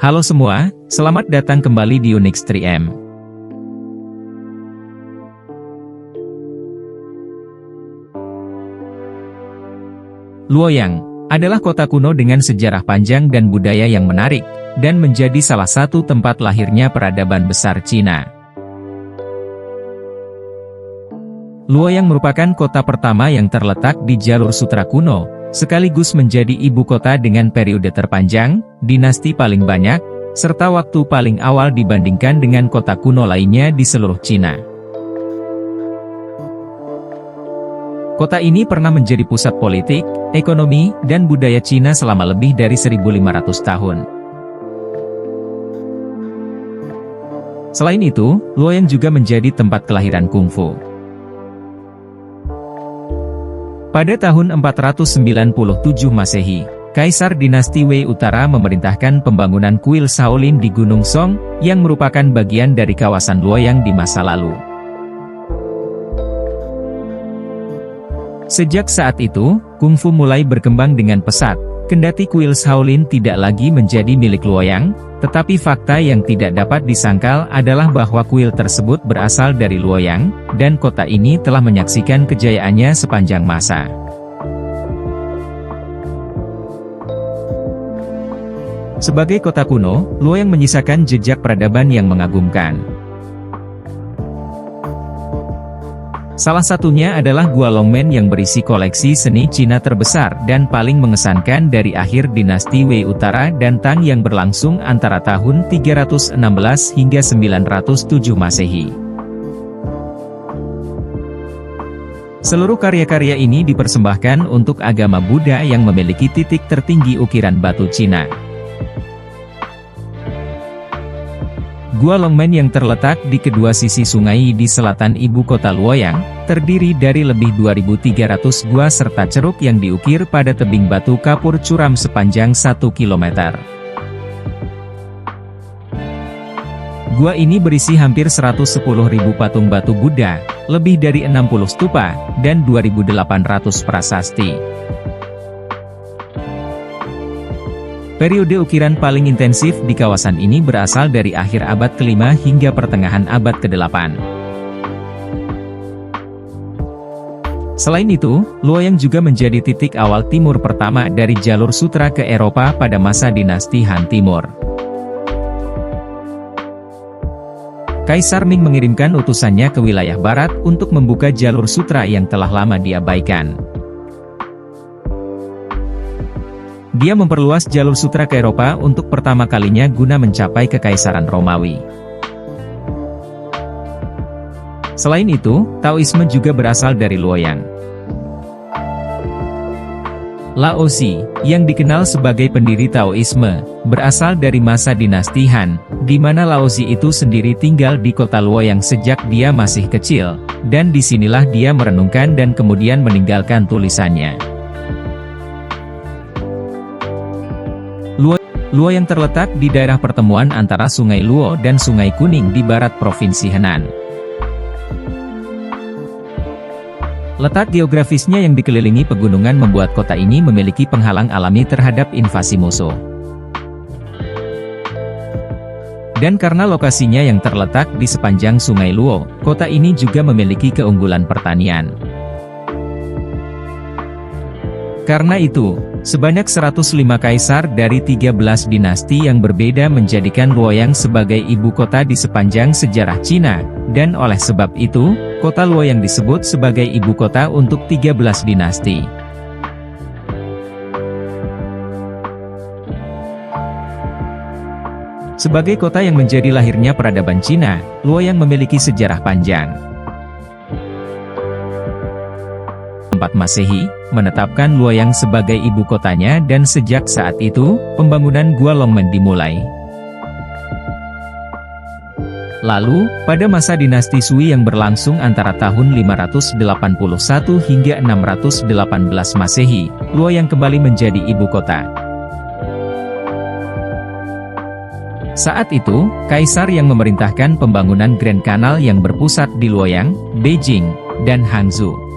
Halo semua, selamat datang kembali di Unix 3M. Luoyang adalah kota kuno dengan sejarah panjang dan budaya yang menarik, dan menjadi salah satu tempat lahirnya peradaban besar Cina. Luoyang merupakan kota pertama yang terletak di jalur sutra kuno, sekaligus menjadi ibu kota dengan periode terpanjang, dinasti paling banyak, serta waktu paling awal dibandingkan dengan kota kuno lainnya di seluruh Cina. Kota ini pernah menjadi pusat politik, ekonomi, dan budaya Cina selama lebih dari 1.500 tahun. Selain itu, Luoyang juga menjadi tempat kelahiran kungfu. Pada tahun 497 Masehi, Kaisar dinasti Wei Utara memerintahkan pembangunan kuil Shaolin di Gunung Song, yang merupakan bagian dari kawasan Luoyang di masa lalu. Sejak saat itu, kungfu mulai berkembang dengan pesat, kendati kuil Shaolin tidak lagi menjadi milik Luoyang, tetapi fakta yang tidak dapat disangkal adalah bahwa kuil tersebut berasal dari Luoyang, dan kota ini telah menyaksikan kejayaannya sepanjang masa. Sebagai kota kuno, Luoyang menyisakan jejak peradaban yang mengagumkan. Salah satunya adalah Gua Longmen yang berisi koleksi seni Cina terbesar dan paling mengesankan dari akhir dinasti Wei Utara dan Tang yang berlangsung antara tahun 316 hingga 907 Masehi. Seluruh karya-karya ini dipersembahkan untuk agama Buddha yang memiliki titik tertinggi ukiran batu Cina. Gua Longmen yang terletak di kedua sisi sungai di selatan ibu kota Luoyang, terdiri dari lebih 2.300 gua serta ceruk yang diukir pada tebing batu kapur curam sepanjang 1 km. Gua ini berisi hampir 110.000 patung batu Buddha, lebih dari 60 stupa, dan 2.800 prasasti. Periode ukiran paling intensif di kawasan ini berasal dari akhir abad ke-5 hingga pertengahan abad ke-8. Selain itu, Luoyang juga menjadi titik awal timur pertama dari jalur sutra ke Eropa pada masa dinasti Han Timur. Kaisar Ming mengirimkan utusannya ke wilayah barat untuk membuka jalur sutra yang telah lama diabaikan. Dia memperluas jalur sutra ke Eropa untuk pertama kalinya guna mencapai kekaisaran Romawi. Selain itu, Taoisme juga berasal dari Luoyang. Lao Xi, yang dikenal sebagai pendiri Taoisme, berasal dari masa dinasti Han, di mana Lao Xi itu sendiri tinggal di kota Luoyang sejak dia masih kecil, dan disinilah dia merenungkan dan kemudian meninggalkan tulisannya. Luoyang terletak di daerah pertemuan antara Sungai Luo dan Sungai Kuning di barat Provinsi Henan. Letak geografisnya yang dikelilingi pegunungan membuat kota ini memiliki penghalang alami terhadap invasi musuh. Dan karena lokasinya yang terletak di sepanjang Sungai Luo, kota ini juga memiliki keunggulan pertanian. Karena itu, sebanyak 105 kaisar dari 13 dinasti yang berbeda menjadikan Luoyang sebagai ibu kota di sepanjang sejarah Cina, dan oleh sebab itu, kota Luoyang disebut sebagai ibu kota untuk 13 dinasti. Sebagai kota yang menjadi lahirnya peradaban Cina, Luoyang memiliki sejarah panjang. 4 Masehi, menetapkan Luoyang sebagai ibu kotanya dan sejak saat itu, pembangunan Gua Longmen dimulai. Lalu, pada masa dinasti Sui yang berlangsung antara tahun 581 hingga 618 Masehi, Luoyang kembali menjadi ibu kota. Saat itu, kaisar yang memerintahkan pembangunan Grand Canal yang berpusat di Luoyang, Beijing, dan Hangzhou.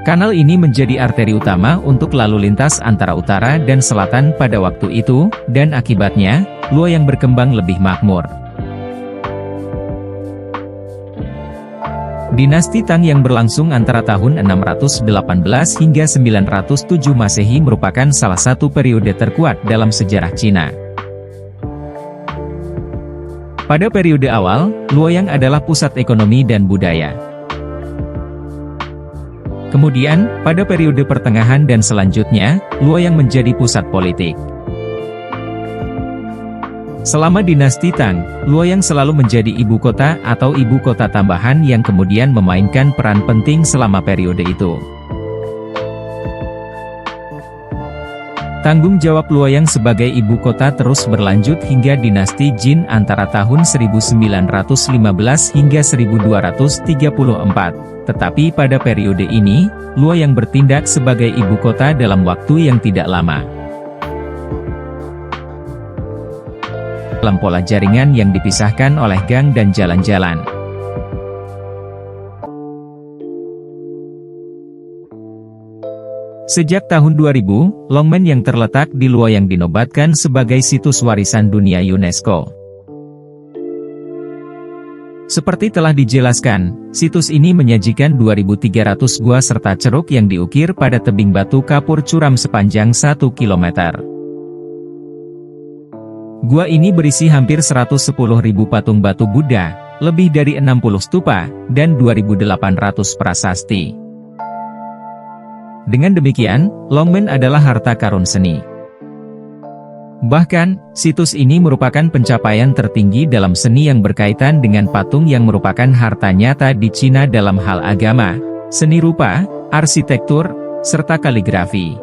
Kanal ini menjadi arteri utama untuk lalu lintas antara utara dan selatan pada waktu itu, dan akibatnya, Luoyang berkembang lebih makmur. Dinasti Tang yang berlangsung antara tahun 618 hingga 907 Masehi merupakan salah satu periode terkuat dalam sejarah Cina. Pada periode awal, Luoyang adalah pusat ekonomi dan budaya. Kemudian, pada periode pertengahan dan selanjutnya, Luoyang menjadi pusat politik. Selama dinasti Tang, Luoyang selalu menjadi ibu kota atau ibu kota tambahan yang kemudian memainkan peran penting selama periode itu. Tanggung jawab Luoyang sebagai ibu kota terus berlanjut hingga dinasti Jin antara tahun 1915 hingga 1234. Tetapi pada periode ini, Luoyang bertindak sebagai ibu kota dalam waktu yang tidak lama. Dalam pola jaringan yang dipisahkan oleh gang dan jalan-jalan. Sejak tahun 2000, Longmen yang terletak di Luoyang dinobatkan sebagai situs warisan dunia UNESCO. Seperti telah dijelaskan, situs ini menyajikan 2.300 gua serta ceruk yang diukir pada tebing batu kapur curam sepanjang 1 km. Gua ini berisi hampir 110.000 patung batu Buddha, lebih dari 60 stupa, dan 2.800 prasasti. Dengan demikian, Longmen adalah harta karun seni. Bahkan, situs ini merupakan pencapaian tertinggi dalam seni yang berkaitan dengan patung yang merupakan harta nyata di Cina dalam hal agama, seni rupa, arsitektur, serta kaligrafi.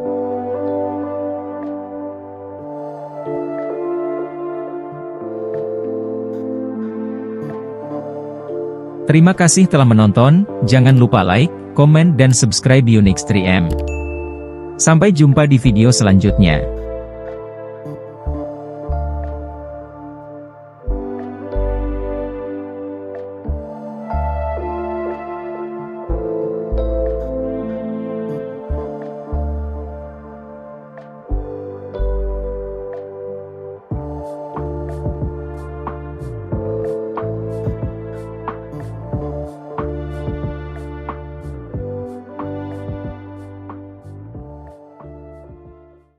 Terima kasih telah menonton, jangan lupa like, komen dan subscribe Unix 3M. Sampai jumpa di video selanjutnya.